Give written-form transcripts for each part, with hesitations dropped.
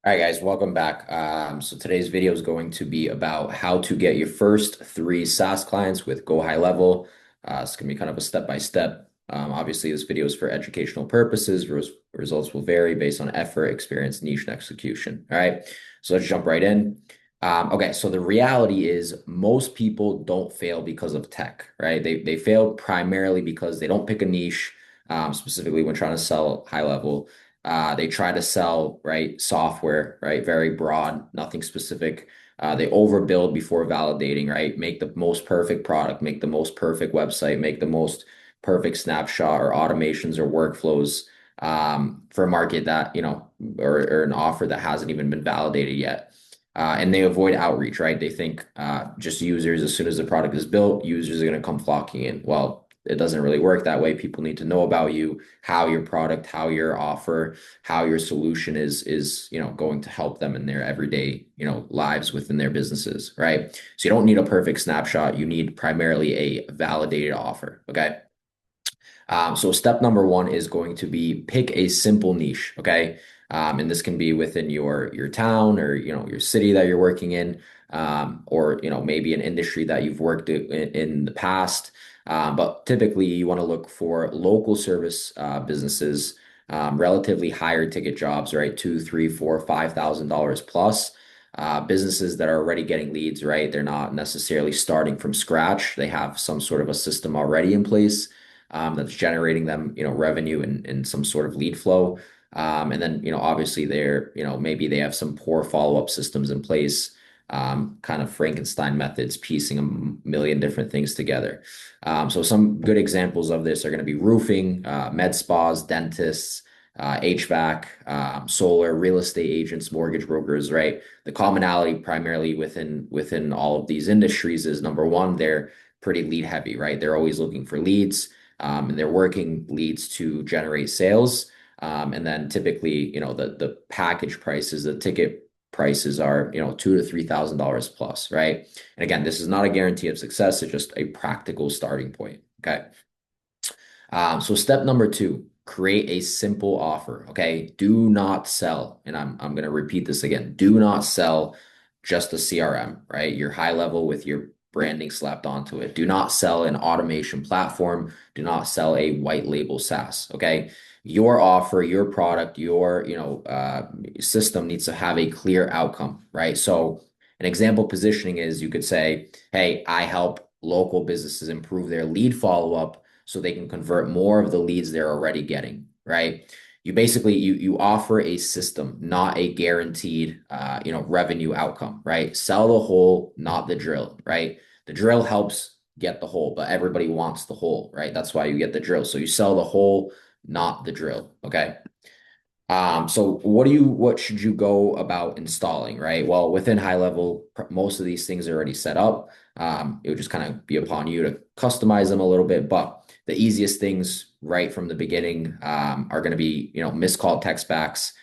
All right, guys, welcome back. So today's video is going to be about how to get your first three SaaS clients with GoHighLevel. It's going to be kind of a step-by-step. Obviously, this video is for educational purposes. Results will vary based on effort, experience, niche, and execution. All right, so let's jump right in. Okay, so the reality is most people don't fail because of tech, right? They fail primarily because they don't pick a niche, specifically when trying to sell high level. They try to sell, right, software, right, very broad, nothing specific. They overbuild before validating, right? Make the most perfect product, make the most perfect website, make the most perfect snapshot or automations or workflows for a market that, or an offer that hasn't even been validated yet. And they avoid outreach, right? They think just users, as soon as the product is built, users are going to come flocking in. Well, it doesn't really work that way. People need to know about you, how your product, how your offer, how your solution is going to help them in their everyday, lives within their businesses, right? So you don't need a perfect snapshot. You need primarily a validated offer. Okay. So step number one is going to be pick a simple niche. Okay. And this can be within your town or your city that you're working in, or maybe an industry that you've worked in the past. But typically, you want to look for local service businesses, relatively higher ticket jobs, right? Two, three, four, $5,000 plus. Businesses that are already getting leads, right? They're not necessarily starting from scratch. They have some sort of a system already in place that's generating them, revenue and some sort of lead flow. And then, obviously they're, maybe they have some poor follow-up systems in place, kind of Frankenstein methods, piecing a million different things together. So some good examples of this are going to be roofing, med spas, dentists, HVAC, solar, real estate agents, mortgage brokers, right? The commonality primarily within all of these industries is number one, they're pretty lead heavy, right? They're always looking for leads, and they're working leads to generate sales. And then typically, the package prices, the ticket prices are, $2,000 to $3,000 plus, right? And again, this is not a guarantee of success. It's just a practical starting point. Okay. So step number two, create a simple offer. Okay. Do not sell. And I'm going to repeat this again. Do not sell just a CRM, right? Your high level with your branding slapped onto it. Do not sell an automation platform. Do not sell a white label SaaS. Okay. Your offer, your product, your, system needs to have a clear outcome, right? So an example positioning is you could say, hey, I help local businesses improve their lead follow-up so they can convert more of the leads they're already getting, right? You basically you offer a system, not a guaranteed revenue outcome, right? Sell the hole, not the drill, right? The drill helps get the hole, but everybody wants the hole, right? That's why you get the drill. So you sell the hole, not the drill, okay? So what should you go about installing, right? Well, within high level, most of these things are already set up. It would just kind of be upon you to customize them a little bit, but the easiest things right from the beginning are going to be, missed call text backs,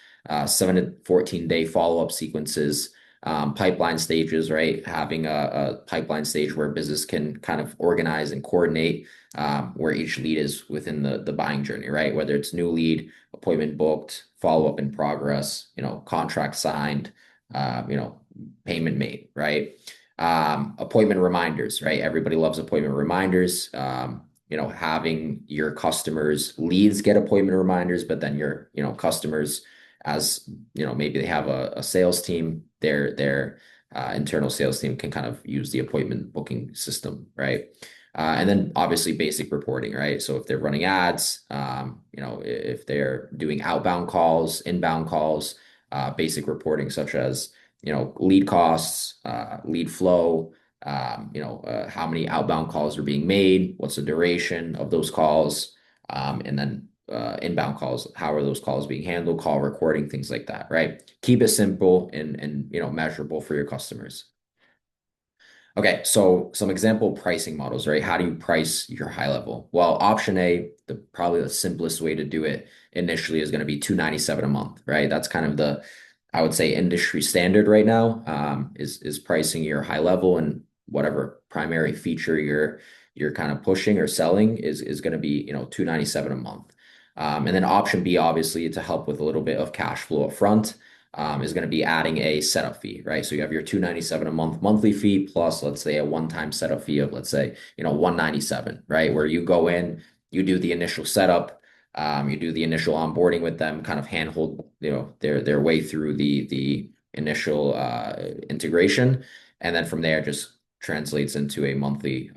7 to 14 day follow-up sequences, pipeline stages, right? Having a pipeline stage where business can kind of organize and coordinate where each lead is within the buying journey, right? Whether it's new lead, appointment booked, follow-up in progress, contract signed, payment made, right? Appointment reminders, right? Everybody loves appointment reminders. Having your customers leads get appointment reminders, but then your, customers as, maybe they have a sales team, their internal sales team can kind of use the appointment booking system, right? And then obviously basic reporting, right? So if they're running ads, if they're doing outbound calls, inbound calls, basic reporting such as, lead costs, lead flow, how many outbound calls are being made, what's the duration of those calls, and then inbound calls, how are those calls being handled, call recording, things like that, right? Keep it simple and measurable for your customers. Okay, so some example pricing models, right? How do you price your high level? Well, option A, probably the simplest way to do it initially is going to be $297 a month, right? That's kind of I would say industry standard right now, is pricing your high level and whatever primary feature you're kind of pushing or selling is going to be, $297 a month. And then option B, obviously, to help with a little bit of cash flow up front. is going to be adding a setup fee, right? So you have your 297 a month monthly fee plus, let's say, a one-time setup fee of, let's say, 197, right? Where you go in, you do the initial setup, you do the initial onboarding with them, kind of handhold, their way through the initial integration, and then from there just translates into a monthly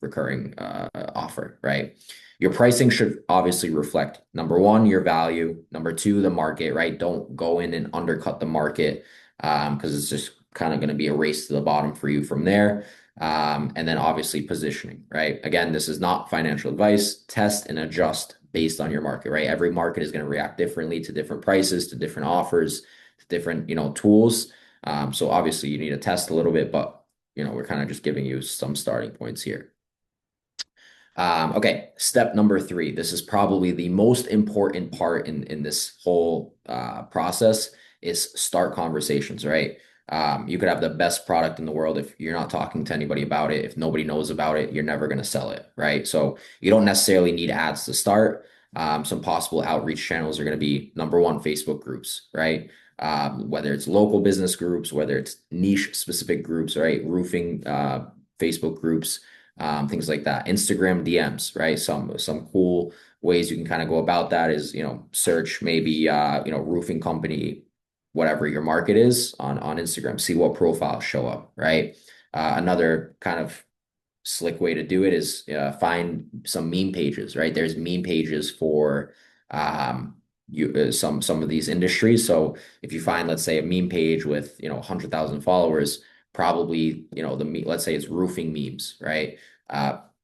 recurring offer, right? Your pricing should obviously reflect number one, your value, number two, the market, right? Don't go in and undercut the market because it's just kind of going to be a race to the bottom for you from there. And then obviously positioning, right? Again, this is not financial advice. Test and adjust based on your market, right? Every market is going to react differently to different prices, to different offers, to different, tools. So obviously you need to test a little bit, but we're kind of just giving you some starting points here. Okay, step number three. This is probably the most important part in this whole process is start conversations, right? You could have the best product in the world. If you're not talking to anybody about it, if nobody knows about it, you're never going to sell it, right? So you don't necessarily need ads to start. Some possible outreach channels are going to be number one, Facebook groups, right? Whether it's local business groups, whether it's niche specific groups, right? Roofing Facebook groups, things like that. Instagram DMs, right? Some cool ways you can kind of go about that is, search maybe roofing company, whatever your market is on Instagram, see what profiles show up, right? Another kind of slick way to do it is find some meme pages, right? There's meme pages for some of these industries. So if you find, let's say, a meme page with 100,000 followers, probably let's say it's roofing memes, right?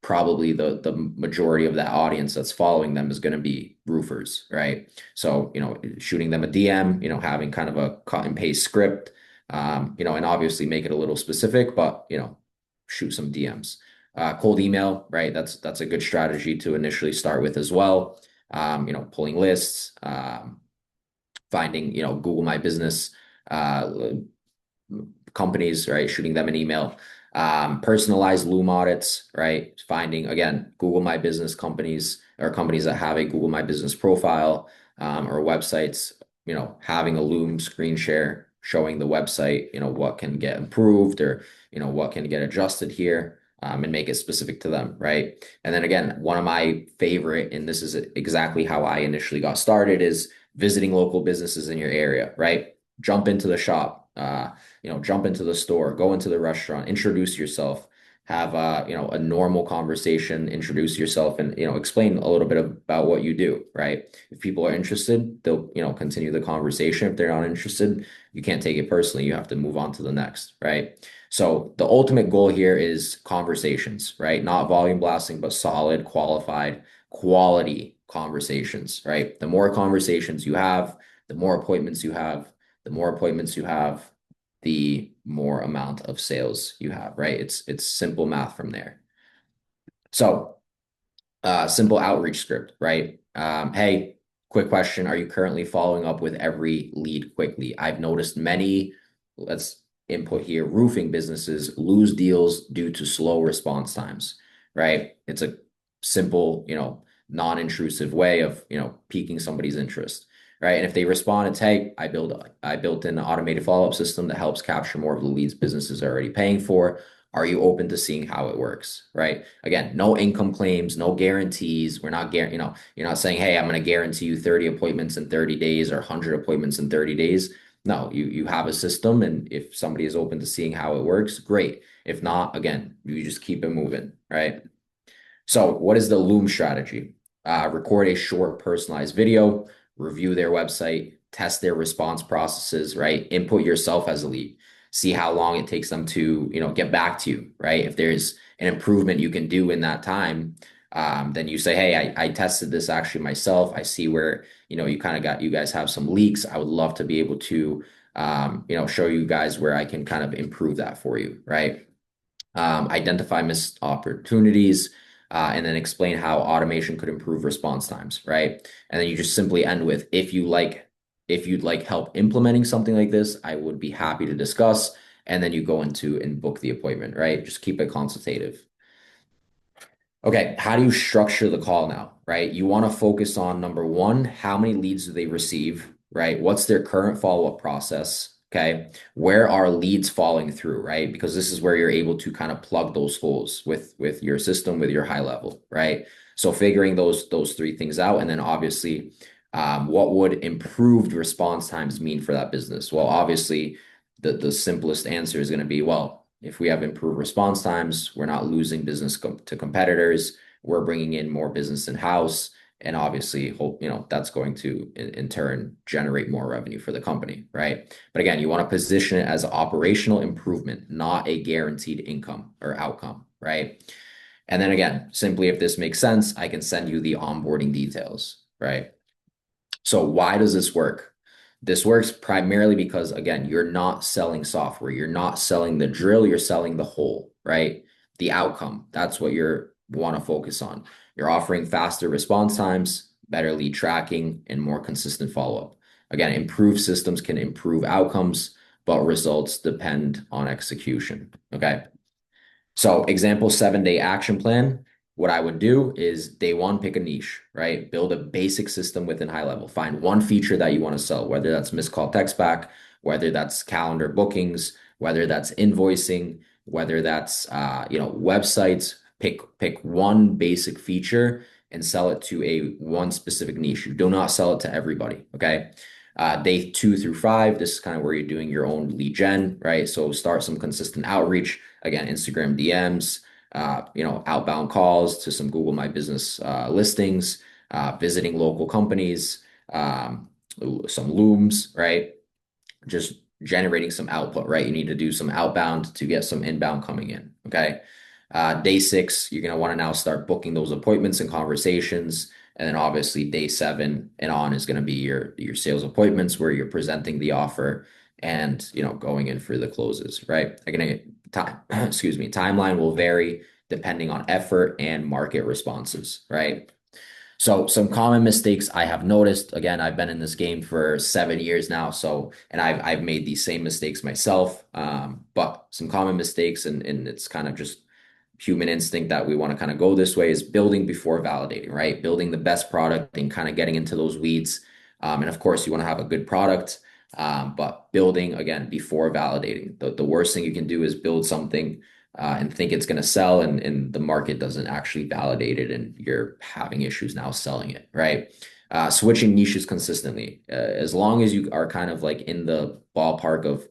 Probably the majority of that audience that's following them is going to be roofers, right? So shooting them a DM, having kind of a cut and paste script, and obviously make it a little specific, but shoot some DMs. Cold email, right? That's a good strategy to initially start with as well. Pulling lists, finding, Google My Business companies, right? Shooting them an email. Personalized Loom audits, right? Finding, again, Google My Business companies or companies that have a Google My Business profile or websites, having a Loom screen share showing the website, what can get improved or, what can get adjusted here. And make it specific to them, right? And then again, one of my favorite, and this is exactly how I initially got started, is visiting local businesses in your area, right? Jump into the shop, jump into the store, go into the restaurant, introduce yourself, have a normal conversation, introduce yourself, and explain a little bit about what you do, right? If people are interested, they'll continue the conversation. If they're not interested, you can't take it personally. You have to move on to the next, right? So the ultimate goal here is conversations, right? Not volume blasting, but solid, qualified, quality conversations, right? The more conversations you have, the more appointments you have, the more appointments you have, the more amount of sales you have, right? It's simple math from there. So simple outreach script, right? Hey, quick question. Are you currently following up with every lead quickly? I've noticed many, let's input here, roofing businesses lose deals due to slow response times, right? It's a simple, non-intrusive way of, piquing somebody's interest, right? And if they respond, it's, hey, I built in an automated follow-up system that helps capture more of the leads businesses are already paying for. Are you open to seeing how it works, right? Again, no income claims, no guarantees. We're not, you're not saying, hey, I'm going to guarantee you 30 appointments in 30 days or 100 appointments in 30 days. No, you have a system, and if somebody is open to seeing how it works, great. If not, again, you just keep it moving, right? So what is the Loom strategy? Record a short personalized video, review their website, test their response processes, right? Input yourself as a lead, see how long it takes them to, get back to you, right? If there's an improvement you can do in that time, then you say, hey, I tested this actually myself. I see where, you guys have some leaks. I would love to be able to, show you guys where I can kind of improve that for you, right? Identify missed opportunities, and then explain how automation could improve response times, right? And then you just simply end with, if you'd like help implementing something like this, I would be happy to discuss. And then you go into and book the appointment, right? Just keep it consultative. Okay, how do you structure the call now, right? You want to focus on number one, how many leads do they receive? right? What's their current follow-up process? Okay. Where are leads falling through, right? Because this is where you're able to kind of plug those holes with your system, with your high level, right? So figuring those three things out, and then obviously, what would improved response times mean for that business? Well, obviously, the simplest answer is going to be, well, if we have improved response times, we're not losing business to competitors, we're bringing in more business in-house, and obviously, hope that's going to in turn generate more revenue for the company, right? But again, you want to position it as an operational improvement, not a guaranteed income or outcome, right? And then again, simply if this makes sense, I can send you the onboarding details, right? So why does this work? This works primarily because, again, you're not selling software. You're not selling the drill. You're selling the whole, right? The outcome. That's what you want to focus on. You're offering faster response times, better lead tracking, and more consistent follow-up. Again, improved systems can improve outcomes, but results depend on execution. Okay. So example 7-day action plan. What I would do is day one, pick a niche, right? Build a basic system within high level. Find one feature that you want to sell, whether that's missed call text back, whether that's calendar bookings, whether that's invoicing, whether that's websites. Pick one basic feature and sell it to a one specific niche. You do not sell it to everybody. Okay. Day 2 through 5, this is kind of where you're doing your own lead gen, right? So start some consistent outreach. Again, Instagram DMs, outbound calls to some Google My Business listings, visiting local companies, some looms, right? Just generating some output, right? You need to do some outbound to get some inbound coming in. Okay. Day 6, you're going to want to now start booking those appointments and conversations. And then obviously day 7 and on is going to be your sales appointments where you're presenting the offer and going in for the closes, right? Again, time, excuse me, timeline will vary depending on effort and market responses, right? So some common mistakes I have noticed. Again, I've been in this game for 7 years now, and I've made these same mistakes myself. But some common mistakes, and it's kind of just human instinct that we want to kind of go this way, is building before validating, right? Building the best product and kind of getting into those weeds. And of course, you want to have a good product, but building again before validating. The worst thing you can do is build something and think it's going to sell, and the market doesn't actually validate it, and you're having issues now selling it, right? Switching niches consistently. As long as you are kind of like in the ballpark of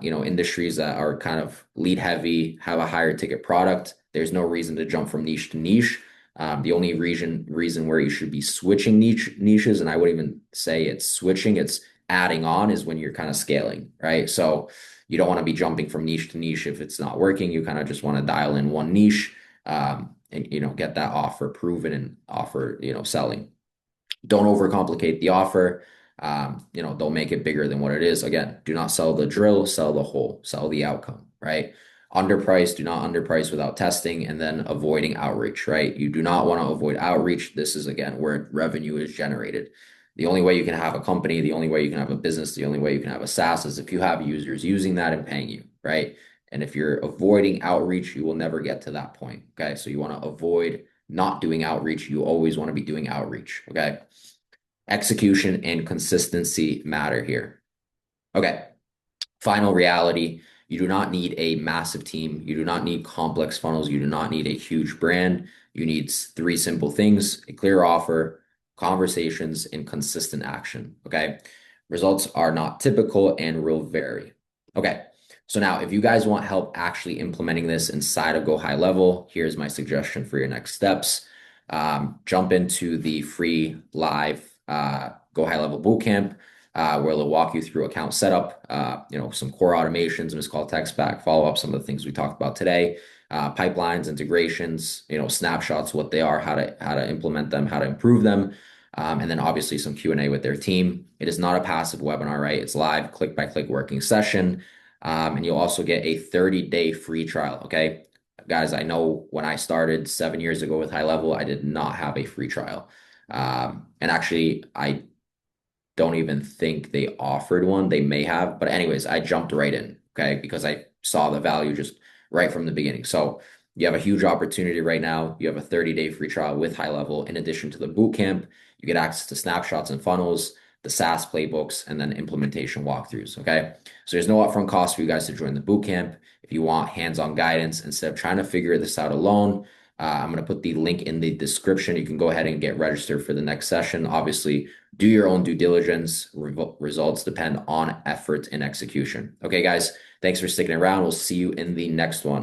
industries that are kind of lead heavy, have a higher ticket product, there's no reason to jump from niche to niche. The only reason where you should be switching niches, and I wouldn't even say it's switching, it's adding on, is when you're kind of scaling, right? So you don't want to be jumping from niche to niche if it's not working. You kind of just want to dial in one niche, and get that offer proven and offer selling. Don't overcomplicate the offer. Don't make it bigger than what it is. Again, do not sell the drill, sell the whole, sell the outcome, right? Underprice, do not underprice without testing, and then avoiding outreach, right? You do not want to avoid outreach. This is, again, where revenue is generated. The only way you can have a company, the only way you can have a business, the only way you can have a SaaS is if you have users using that and paying you, right? And if you're avoiding outreach, you will never get to that point. Okay. So you want to avoid not doing outreach. You always want to be doing outreach. Okay. Execution and consistency matter here. Okay. Final reality. You do not need a massive team. You do not need complex funnels. You do not need a huge brand. You need 3 simple things: a clear offer, conversations, and consistent action. Okay. Results are not typical and will vary. Okay. So now if you guys want help actually implementing this inside of GoHighLevel, here's my suggestion for your next steps. Jump into the free live GoHighLevel bootcamp, where they'll walk you through account setup, some core automations, missed call text back, follow up, some of the things we talked about today, pipelines, integrations, snapshots, what they are, how to implement them, how to improve them, and then obviously some Q&A with their team. It is not a passive webinar, right? It's live, click by click working session, and you'll also get a 30-day free trial. Okay, guys, I know when I started 7 years ago with High Level, I did not have a free trial, and actually I don't even think they offered one. They may have, but anyways, I jumped right in, okay, because I saw the value just right from the beginning. So you have a huge opportunity right now. You have a 30-day free trial with High Level. In addition to the bootcamp, you get access to snapshots and funnels, the SaaS playbooks, and then implementation walkthroughs. Okay. So there's no upfront cost for you guys to join the bootcamp. If you want hands-on guidance instead of trying to figure this out alone, I'm going to put the link in the description. You can go ahead and get registered for the next session. Obviously, do your own due diligence. Results depend on effort and execution. Okay, guys, thanks for sticking around. We'll see you in the next one.